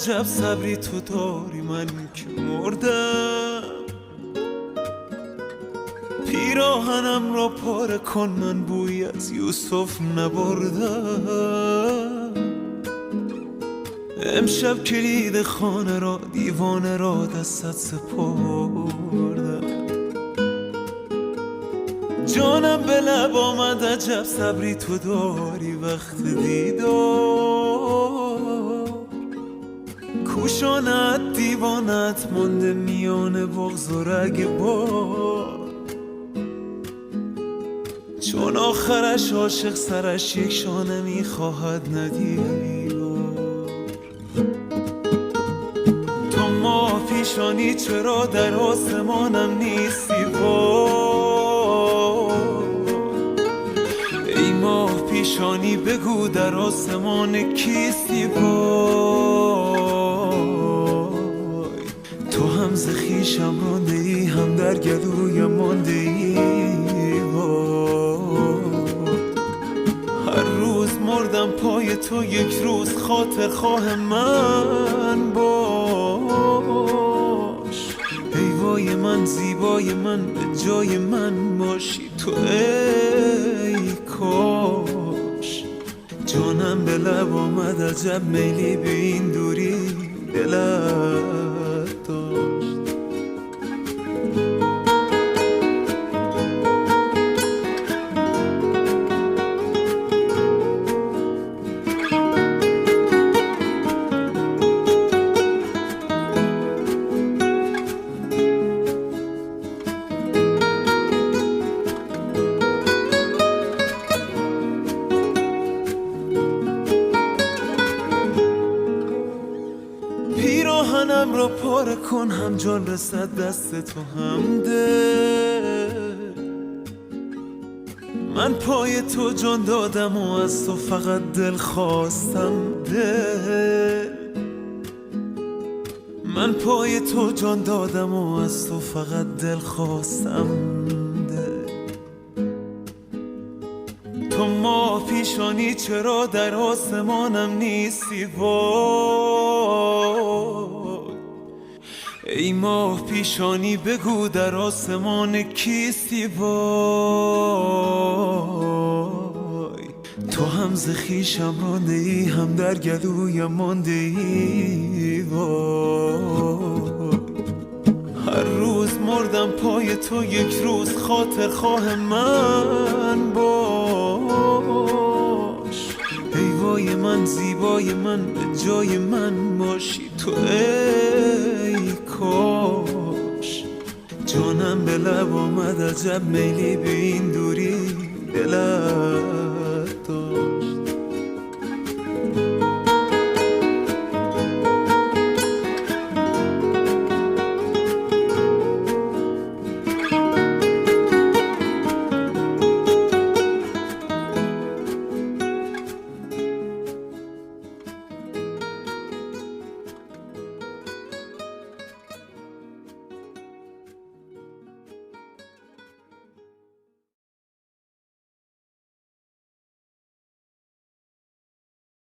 عجب صبری تو داری، من که مردم. پیراهنم را پاره کن، من بوی از یوسف نبردم. امشب کلید خانه را، دیوانه را دستت سپردم. جانم به لب آمد عجب صبری تو داری، وقت دیدار کوشانت دیوانت مانده میان بغض و رگبار. چون آخرش عاشق سرش یک شانه میخواهد ندیدار. تو ماه پیشانی چرا در آسمانم نیستی ای ماه پیشانی بگو در آسمان کیستی وای. تو هم ز خویشم رانده ای، هم در گلویم مانده ای وای. هر روز مردم پای تو، یک روز خاطر خواه من باش. ای وای من زیبای من، به جای من باشی تو ای کاش. جانم به لب آمد عجب میلی به این دوری دلت داشت. پیراهنم را پاره کن، هم جان رسد دست تو هم دل. من پای تو جان دادم و از تو فقط دل خواستم دل. من پای تو جان دادم و از تو فقط دل خواستم دل. تو ماه پیشانی چرا در آسمانم نیستی وای. ای ماه پیشانی بگو در آسمان کیستی وای. تو هم ز خویشم رانده ای، هم در گلویم مانده ای وای. هر روز مردم پای تو، یک روز خاطر خواه من باش. ای وای من زیبای من، به جای من باشی تو ای کاش. جانم به لب آمد عجب میلی به این دوری دلت داشت.